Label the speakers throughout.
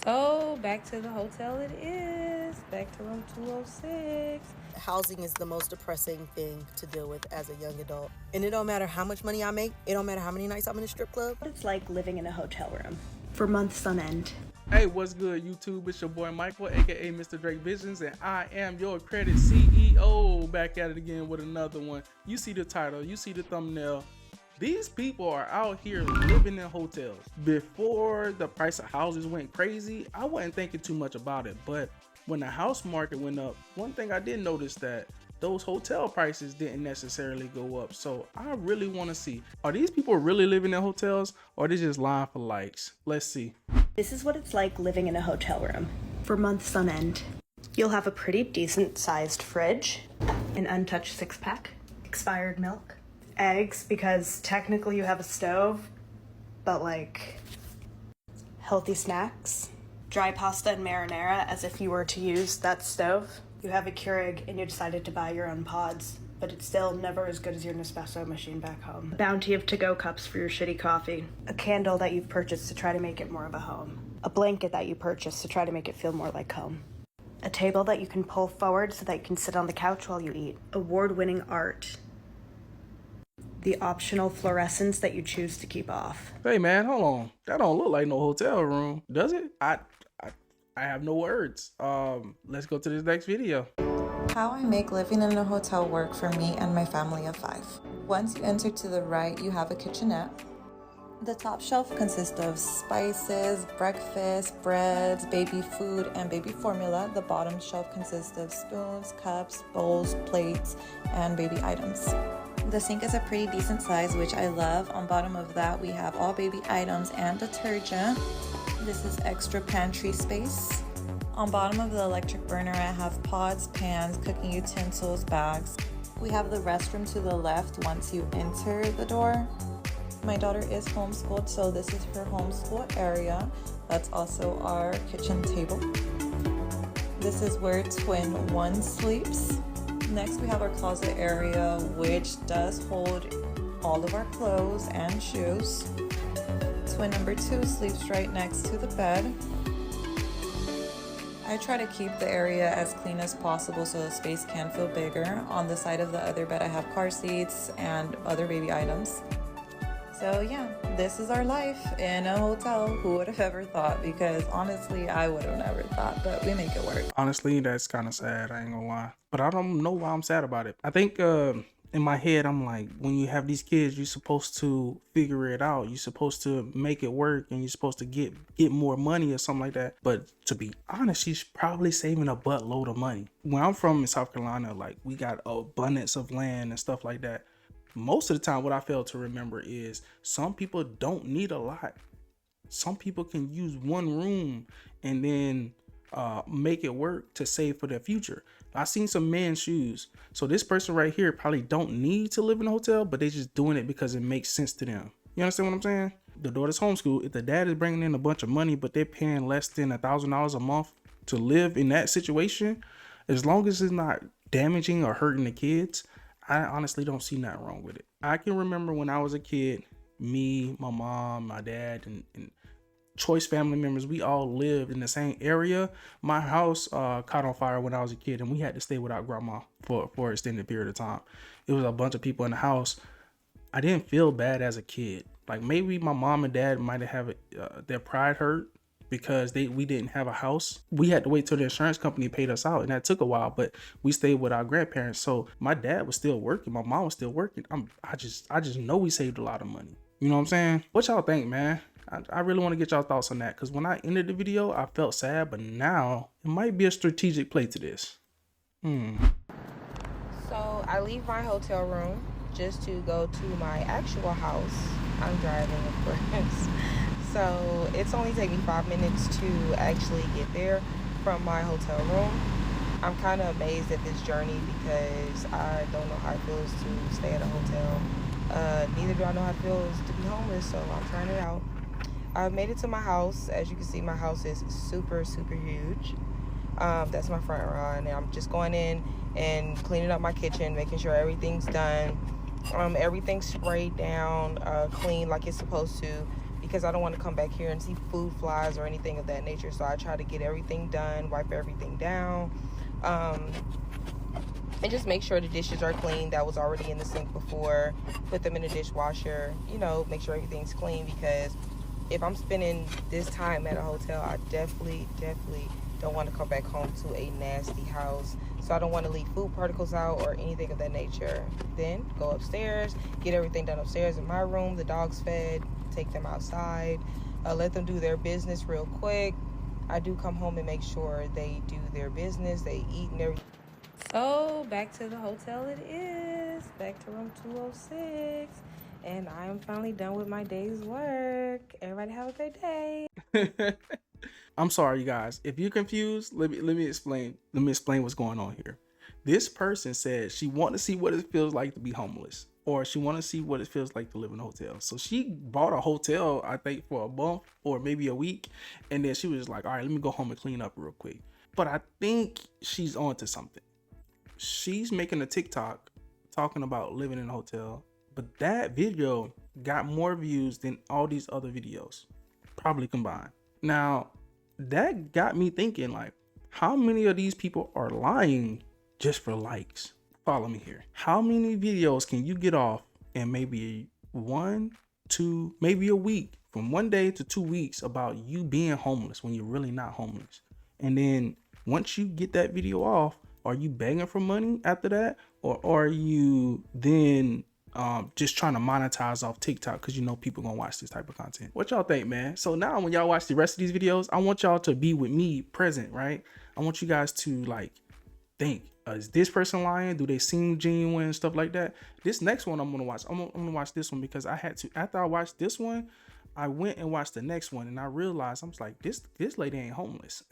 Speaker 1: So back to the hotel it is. Back to room 206.
Speaker 2: Housing is the most depressing thing to deal with as a young adult. And it don't matter how much money I make. It don't matter how many nights I'm in a strip club.
Speaker 3: It's like living in a hotel room for months on end.
Speaker 4: Hey, what's good, YouTube? It's your boy Michael, aka Mr. Drake Visions, and I am your credit CEO. Back at it again with another one. You see the title, you see the thumbnail. These people are out here living in hotels. Before the price of houses went crazy, I wasn't thinking too much about it. But when the house market went up, one thing I did notice that those hotel prices didn't necessarily go up. So I really want to see, are these people really living in hotels or are they just lying for likes? Let's see.
Speaker 3: This is what it's like living in a hotel room for months on end. You'll have a pretty decent sized fridge, an untouched 6-pack, expired milk, eggs because technically you have a stove, but like healthy snacks, dry pasta and marinara as if you were to use that stove. You have a Keurig and you decided to buy your own pods, but it's still never as good as your Nespresso machine back home. A bounty of to-go cups for your shitty coffee. A candle that you've purchased to try to make it more of a home. A blanket that you purchased to try to make it feel more like home. A table that you can pull forward so that you can sit on the couch while you eat. Award-winning art. The optional fluorescents that you choose to keep off.
Speaker 4: Hey man, hold on. That don't look like no hotel room, does it? I have no words. Let's go to this next video.
Speaker 5: How I make living in a hotel work for me and my family of 5. Once you enter to the right, you have a kitchenette. The top shelf consists of spices, breakfast, breads, baby food, and baby formula. The bottom shelf consists of spoons, cups, bowls, plates, and baby items. The sink is a pretty decent size, which I love. On bottom of that, we have all baby items and detergent. This is extra pantry space. On bottom of the electric burner, I have pots, pans, cooking utensils, bags. We have the restroom to the left once you enter the door. My daughter is homeschooled, so this is her homeschool area. That's also our kitchen table. This is where twin 1 sleeps. Next, we have our closet area, which does hold all of our clothes and shoes. Twin number 2 sleeps right next to the bed. I try to keep the area as clean as possible so the space can feel bigger. On the side of the other bed, I have car seats and other baby items. So yeah, this is our life in a hotel. Who would have ever thought? Because honestly, I would have never thought, but we make it work.
Speaker 4: Honestly, that's kind of sad, I ain't gonna lie. But I don't know why I'm sad about it. I think in my head, I'm like, when you have these kids, you're supposed to figure it out. You're supposed to make it work and you're supposed to get more money or something like that. But to be honest, she's probably saving a buttload of money. Where I'm from in South Carolina, like we got abundance of land and stuff like that. Most of the time, what I fail to remember is some people don't need a lot. Some people can use one room and then make it work to save for their future. I seen some men's shoes. So this person right here probably don't need to live in a hotel, but they just doing it because it makes sense to them. You understand what I'm saying? The daughter's homeschooled. If the dad is bringing in a bunch of money, but they're paying less than $1,000 a month to live in that situation, as long as it's not damaging or hurting the kids, I honestly don't see nothing wrong with it. I can remember when I was a kid, me, my mom, my dad, and choice family members, we all lived in the same area. My house caught on fire when I was a kid and we had to stay without grandma for an extended period of time. It was a bunch of people in the house. I didn't feel bad as a kid. Like maybe my mom and dad might have their pride hurt because we didn't have a house. We had to wait till the insurance company paid us out and that took a while, but we stayed with our grandparents. So my dad was still working. My mom was still working. I just know we saved a lot of money. You know what I'm saying? What y'all think, man? I really want to get y'all thoughts on that because when I ended the video, I felt sad, but now it might be a strategic play to this.
Speaker 1: So I leave my hotel room just to go to my actual house. I'm driving, of course. So it's only taking me 5 minutes to actually get there from my hotel room. I'm kind of amazed at this journey because I don't know how it feels to stay at a hotel. Neither do I know how it feels to be homeless, so I'm trying it out. I made it to my house. As you can see, my house is super, super huge. That's my front run, and I'm just going in and cleaning up my kitchen, making sure everything's done. Everything's sprayed down, clean like it's supposed to, because I don't want to come back here and see food flies or anything of that nature. So I try to get everything done, wipe everything down, and just make sure the dishes are clean that was already in the sink before, put them in the dishwasher, you know, make sure everything's clean, because if I'm spending this time at a hotel, I definitely don't want to come back home to a nasty house. So I don't want to leave food particles out or anything of that nature. Then go upstairs, get everything done upstairs in my room, the dogs fed, take them outside, let them do their business real quick. I do come home and make sure they do their business, they eat and everything. So back to the hotel it is, back to room 206, and I am finally done with my day's work. Everybody have a great day.
Speaker 4: I'm sorry, you guys. If you're confused, let me explain. Let me explain what's going on here. This person said she wanted to see what it feels like to be homeless, or she wanted to see what it feels like to live in a hotel. So she bought a hotel, I think, for a month or maybe a week, and then she was like, "All right, let me go home and clean up real quick." But I think she's onto something. She's making a TikTok talking about living in a hotel, but that video got more views than all these other videos, probably combined. Now, that got me thinking, like, how many of these people are lying just for likes? Follow me here. How many videos can you get off in maybe 1, 2, maybe a week, from 1 day to 2 weeks, about you being homeless when you're really not homeless? And then once you get that video off, are you begging for money after that? Or are you then just trying to monetize off TikTok because you know people gonna watch this type of content? What y'all think, man? So now when y'all watch the rest of these videos, I want y'all to be with me present, right? I want you guys to like think, is this person lying? Do they seem genuine? Stuff like that. This next one I'm gonna watch. I'm gonna watch this one because I had to. After I watched this one, I went and watched the next one, and I realized I was like, this lady ain't homeless.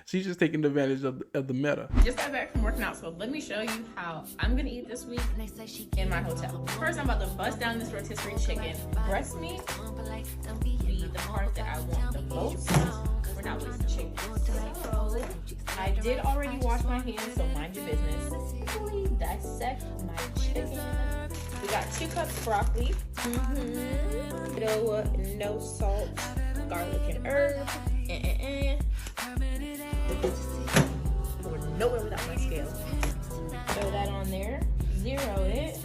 Speaker 4: She's just taking advantage of the meta.
Speaker 6: Just got back from working out, so let me show you how I'm gonna eat this week in my hotel. First, I'm about to bust down this rotisserie chicken. Breast meat be the part that I want the most. We're not wasting chicken. So, I did already wash my hands, so mind your business. Quickly dissect my chicken. We got 2 cups broccoli. No salt, garlic and herb. We're nowhere without my scale. Throw that on there. Zero it.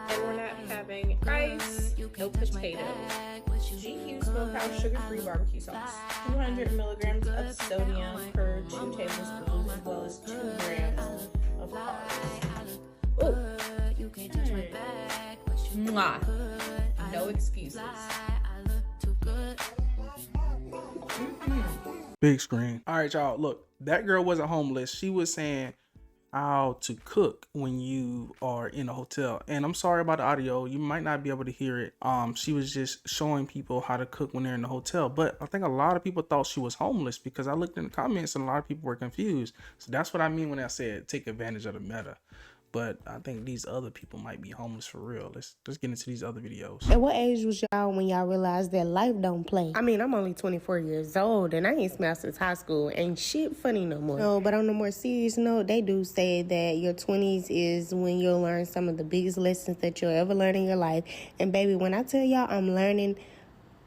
Speaker 6: And we're not having rice, no potatoes. GQ Smokehouse sugar-free barbecue sauce. 200 milligrams of sodium per 2 tablespoons, as well as 2 grams of carbs. Oh, Mwah. No excuses.
Speaker 4: Big screen. All right, y'all. Look, that girl wasn't homeless. She was saying how to cook when you are in a hotel, and I'm sorry about the audio, you might not be able to hear it. She was just showing people how to cook when they're in the hotel, but I think a lot of people thought she was homeless because I looked in the comments and a lot of people were confused. So that's what I mean when I said take advantage of the meta. But I think these other people might be homeless for real. Let's get into these other videos.
Speaker 7: At what age was y'all when y'all realized that life don't play? I mean, I'm only 24 years old and I ain't smiled since high school. Ain't shit funny no more. No, but on a more serious note, they do say that your 20s is when you'll learn some of the biggest lessons that you'll ever learn in your life. And baby, when I tell y'all I'm learning.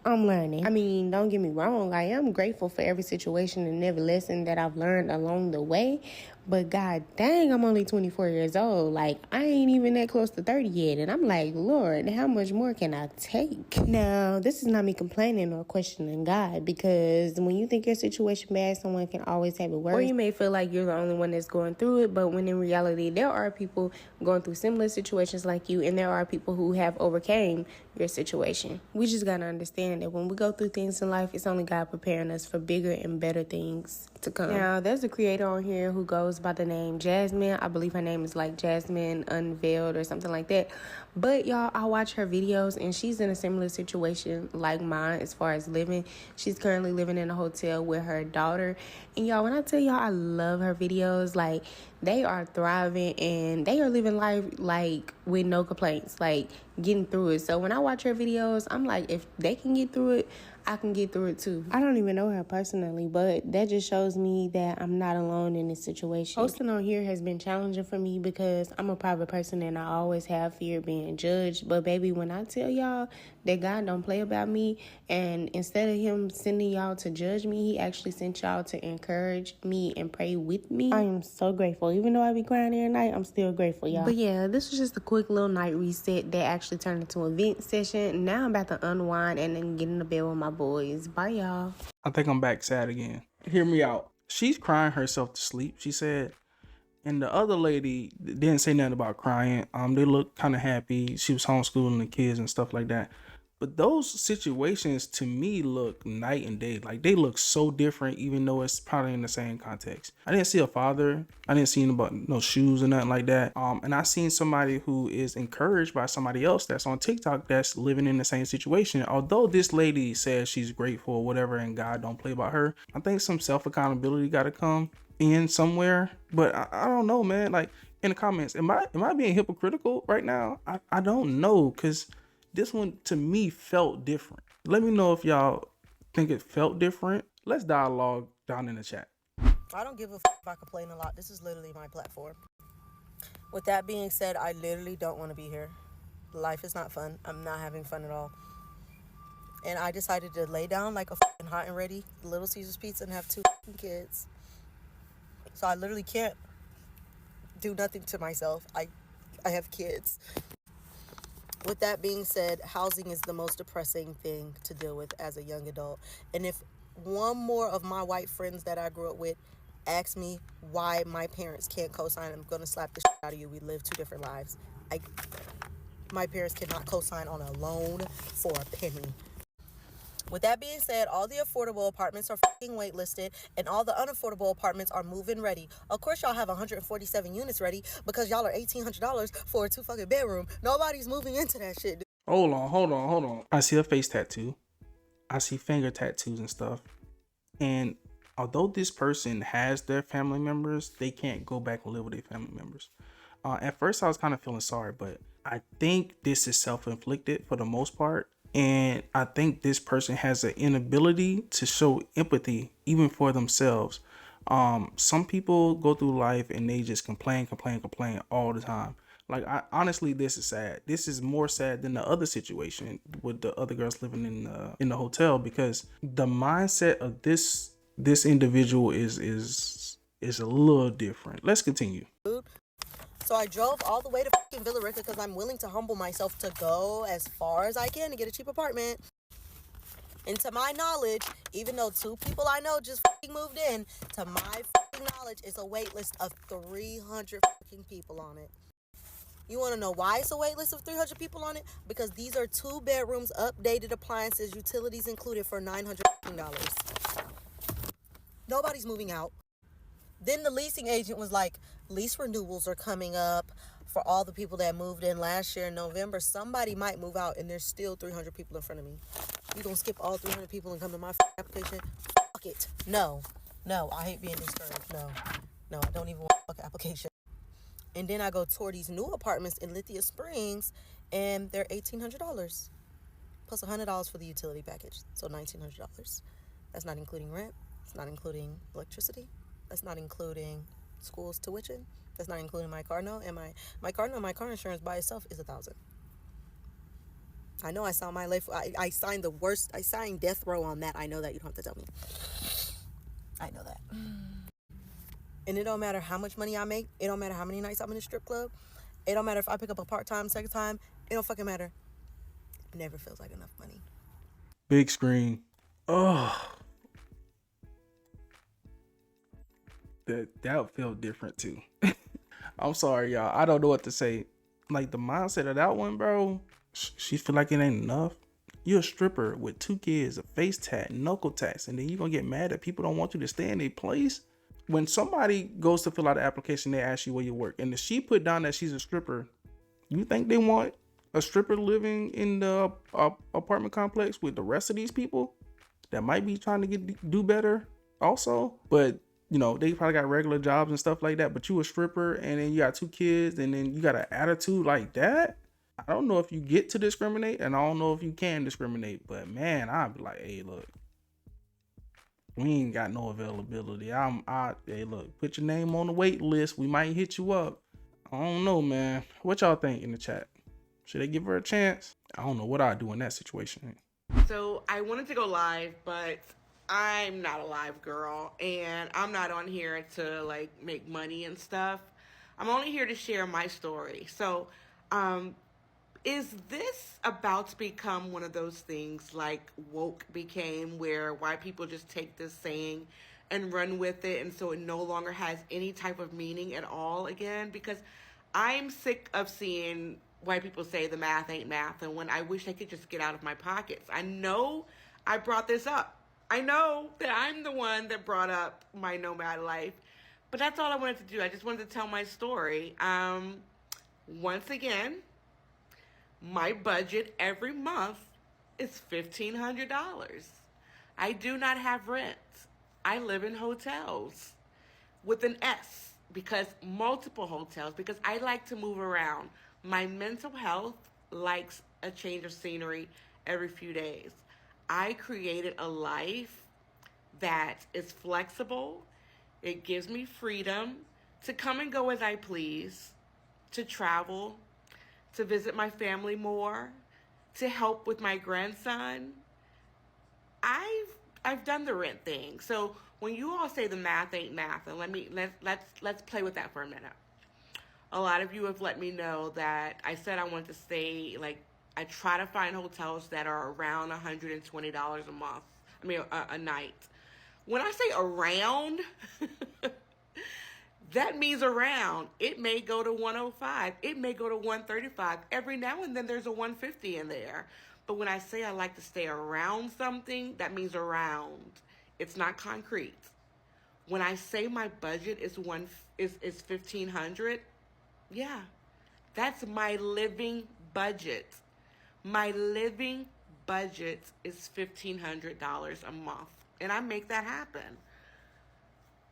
Speaker 7: I mean, don't get me wrong. I am grateful for every situation and every lesson that I've learned along the way. But god dang, I'm only 24 years old. Like, I ain't even that close to 30 yet. And I'm like, Lord, how much more can I take? Now, this is not me complaining or questioning God, because when you think your situation bad, someone can always have it worse. Or you may feel like you're the only one that's going through it, but when in reality, there are people going through similar situations like you, and there are people who have overcame your situation. We just got to understand that when we go through things in life, it's only God preparing us for bigger and better things to come. Now, there's a creator on here who goes by the name Jasmine. I believe her name is like Jasmine Unveiled or something like that. But y'all, I watch her videos and she's in a similar situation like mine as far as living. She's currently living in a hotel with her daughter. And y'all, when I tell y'all I love her videos, like, they are thriving and they are living life like with no complaints, like getting through it. So when I watch her videos, I'm like, if they can get through it, I can get through it too. I don't even know her personally, but that just shows me that I'm not alone in this situation. Posting on here has been challenging for me because I'm a private person and I always have fear of being judged. But baby, when I tell y'all that God don't play about me, and instead of him sending y'all to judge me, he actually sent y'all to encourage me and pray with me. I am so grateful. Even though I be crying every night, I'm still grateful, y'all. But yeah, this was just a quick little night reset that actually turned into a vent session. Now I'm about to unwind and then get in the bed with my boys. Bye, y'all.
Speaker 4: I think I'm back sad again. Hear me out. She's crying herself to sleep, she said. And the other lady didn't say nothing about crying. They looked kind of happy. She was homeschooling the kids and stuff like that. But those situations to me look night and day. Like they look so different, even though it's probably in the same context. I didn't see a father. I didn't see no shoes or nothing like that. And I seen somebody who is encouraged by somebody else that's on TikTok that's living in the same situation. Although this lady says she's grateful or whatever and God don't play about her, I think some self-accountability got to come in somewhere. But I don't know, man. Like in the comments, am I being hypocritical right now? I don't know, because this one to me felt different. Let me know if y'all think it felt different. Let's dialogue down in the chat.
Speaker 2: I don't give a if I complain a lot. This is literally my platform. With that being said, I literally don't want to be here. Life is not fun. I'm not having fun at all. And I decided to lay down like a hot and ready Little Caesars pizza and have 2 kids. So I literally can't do nothing to myself. I have kids. With that being said, housing is the most depressing thing to deal with as a young adult. And if one more of my white friends that I grew up with asks me why my parents can't co-sign, I'm going to slap the shit out of you. We live 2 different lives. My parents cannot co-sign on a loan for a penny. With that being said, all the affordable apartments are fucking waitlisted and all the unaffordable apartments are move-in ready. Of course, y'all have 147 units ready because y'all are $1,800 for a 2 fucking bedroom. Nobody's moving into that shit.
Speaker 4: Hold on. I see a face tattoo. I see finger tattoos and stuff. And although this person has their family members, they can't go back and live with their family members. At first, I was kind of feeling sorry, but I think this is self-inflicted for the most part. And I think this person has an inability to show empathy even for themselves. Some people go through life and they just complain all the time. Like, honestly, this is sad. This is more sad than the other situation with the other girls living in the hotel, because the mindset of this individual is a little different. Let's continue.
Speaker 2: So I drove all the way to fucking Villa Rica because I'm willing to humble myself to go as far as I can to get a cheap apartment. And to my knowledge, even though 2 people I know just fucking moved in, to my fucking knowledge, it's a wait list of 300 fucking people on it. You want to know why it's a wait list of 300 people on it? Because these are 2 bedrooms, updated appliances, utilities included for $900. Nobody's moving out. Then the leasing agent was like, lease renewals are coming up for all the people that moved in last year in November. Somebody might move out and there's still 300 people in front of me. You gonna skip all 300 people and come to my application? Fuck it. No, I hate being discouraged. No, I don't even want a fucking application. And then I go tour these new apartments in Lithia Springs and they're $1,800 plus $100 for the utility package. So $1,900. That's not including rent. It's not including electricity. That's not including school's tuition. That's not including my car note. And my car note, my car insurance by itself is $1,000. I know I saw my life. I signed the worst. I signed death row on that. I know that. You don't have to tell me. I know that. And it don't matter how much money I make. It don't matter how many nights I'm in a strip club. It don't matter if I pick up a part-time, second time. It don't fucking matter. It never feels like enough money.
Speaker 4: Big screen. Oh. That felt different too. I'm sorry, y'all. I don't know what to say. Like, the mindset of that one, bro. She feel like it ain't enough. You're a stripper with 2 kids, a face tat, knuckle tats, and then you gonna get mad that people don't want you to stay in their place. When somebody goes to fill out an application, they ask you where you work, and if she put down that she's a stripper, you think they want a stripper living in the apartment complex with the rest of these people that might be trying to do better also? But you know, they probably got regular jobs and stuff like that, but you a stripper and then you got 2 kids and then you got an attitude like that. I don't know if you get to discriminate, and I don't know if you can discriminate, but man, I'd be like, hey, look, we ain't got no availability. Hey, look, put your name on the wait list. We might hit you up. I don't know, man. What y'all think in the chat? Should they give her a chance? I don't know what I'd do in that situation.
Speaker 8: So I wanted to go live, but I'm not a live girl, and I'm not on here to like make money and stuff. I'm only here to share my story. So, is this about to become one of those things like woke became, where white people just take this saying and run with it, and so it no longer has any type of meaning at all again? Because I'm sick of seeing white people say the math ain't math, and when I wish I could just get out of my pockets. I know I brought this up. I know that I'm the one that brought up my nomad life, but that's all I wanted to do. I just wanted to tell my story. Once again, my budget every month is $1,500. I do not have rent. I live in hotels with an S, because multiple hotels, because I like to move around. My mental health likes a change of scenery every few days. I created a life that is flexible. It gives me freedom to come and go as I please, to travel, to visit my family more, to help with my grandson. I've done the rent thing. So when you all say the math ain't math, and let's play with that for a minute. A lot of you have let me know that I said I wanted to stay, like, I try to find hotels that are around $120 a month. I mean, a night. When I say around, that means around. It may go to 105. It may go to 135. Every now and then there's a 150 in there. But when I say I like to stay around something, that means around. It's not concrete. When I say my budget is 1,500, yeah, that's my living budget. My living budget is $1,500 a month, and I make that happen.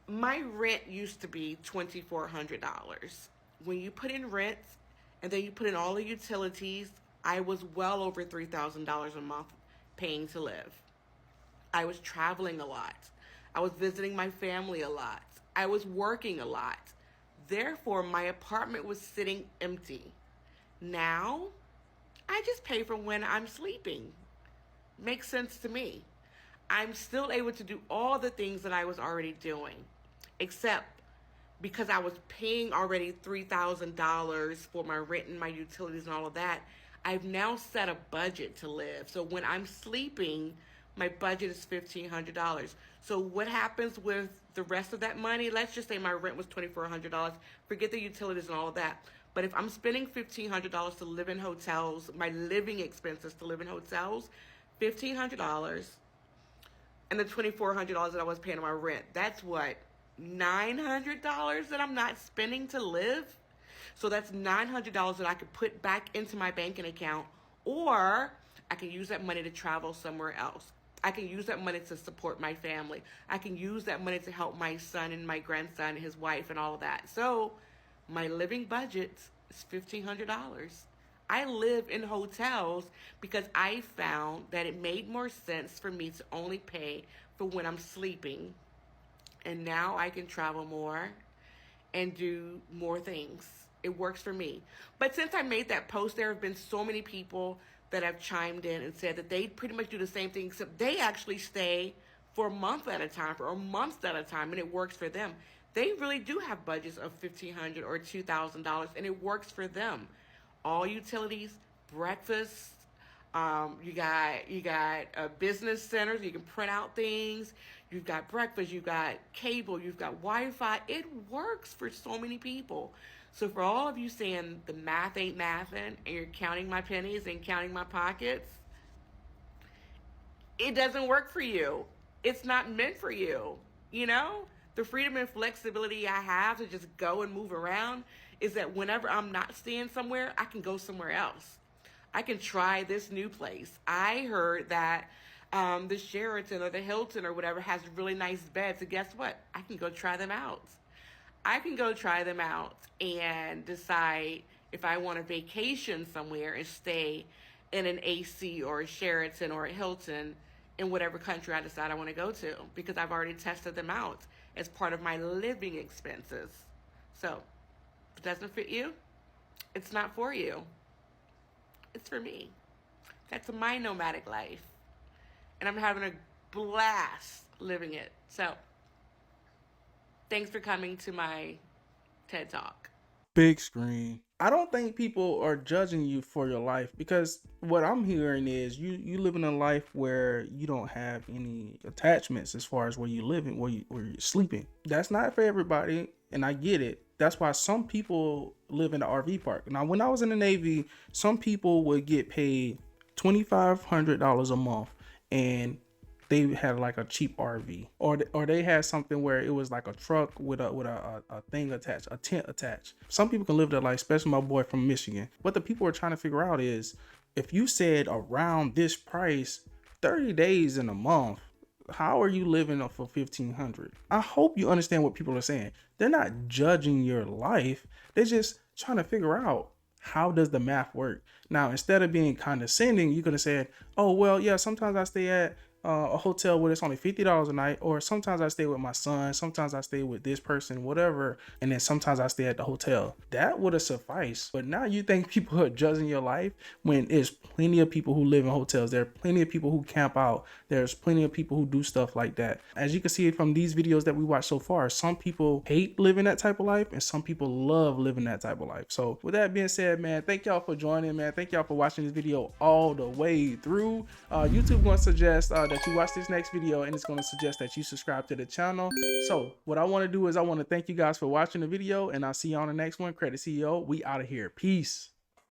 Speaker 8: My rent used to be $2,400. When you put in rent and then you put in all the utilities, I was well over $3,000 a month paying to live. I was traveling a lot. I was visiting my family a lot. I was working a lot. Therefore, my apartment was sitting empty. Now, I just pay for when I'm sleeping. Makes sense to me. I'm still able to do all the things that I was already doing, except because I was paying already $3,000 for my rent and my utilities and all of that, I've now set a budget to live. So when I'm sleeping, my budget is $1,500. So what happens with the rest of that money? Let's just say my rent was $2,400. Forget the utilities and all of that. But if I'm spending $1,500 to live in hotels, my living expenses to live in hotels, $1,500, and the $2,400 that I was paying on my rent, that's what, $900 that I'm not spending to live? So that's $900 that I could put back into my banking account, or I can use that money to travel somewhere else. I can use that money to support my family. I can use that money to help my son and my grandson and his wife and all of that. So my living budget is $1,500. I live in hotels because I found that it made more sense for me to only pay for when I'm sleeping. And now I can travel more and do more things. It works for me. But since I made that post, there have been so many people that have chimed in and said that they pretty much do the same thing, except they actually stay for a month at a time, or months at a time, and it works for them. They really do have budgets of $1,500 or $2,000, and it works for them. All utilities, breakfast, you got business centers, you can print out things, you've got breakfast, you've got cable, you've got Wi-Fi. It works for so many people. So for all of you saying the math ain't mathin', and you're counting my pennies and counting my pockets, it doesn't work for you. It's not meant for you. You know, the freedom and flexibility I have to just go and move around is that whenever I'm not staying somewhere, I can go somewhere else. I can try this new place. I heard that the Sheraton or the Hilton or whatever has really nice beds. And guess what? I can go try them out. I can go try them out and decide if I want to vacation somewhere and stay in an AC or a Sheraton or a Hilton in whatever country I decide I want to go to, because I've already tested them out as part of my living expenses. So if it doesn't fit you, it's not for you. It's for me. That's my nomadic life. And I'm having a blast living it. So thanks for coming to my TED Talk.
Speaker 4: Big screen. I don't think people are judging you for your life, because what I'm hearing is you live in a life where you don't have any attachments as far as where you live and where you're sleeping. That's not for everybody, and I get it. That's why some people live in the RV park. Now, when I was in the Navy, some people would get paid $2,500 a month, and they had like a cheap RV, or they had something where it was like a truck with a thing attached, a tent attached. Some people can live that life, especially my boy from Michigan. What the people are trying to figure out is, if you said around this price, 30 days in a month, how are you living for 1,500? I hope you understand what people are saying. They're not judging your life. They're just trying to figure out, how does the math work? Now, instead of being condescending, you could have said, oh, well, yeah, sometimes I stay at a hotel where it's only $50 a night, or sometimes I stay with my son, sometimes I stay with this person, whatever, and then sometimes I stay at the hotel. That would have sufficed. But now you think people are judging your life, when there's plenty of people who live in hotels, there are plenty of people who camp out, there's plenty of people who do stuff like that. As you can see from these videos that we watched so far, some people hate living that type of life and some people love living that type of life. So with that being said, man, thank y'all for joining, man. Thank y'all for watching this video all the way through. YouTube going to suggest that you watch this next video, and it's going to suggest that you subscribe to the channel. So what I want to do is I want to thank you guys for watching the video, and I'll see you on the next one. Credit CEO, we out of here. Peace.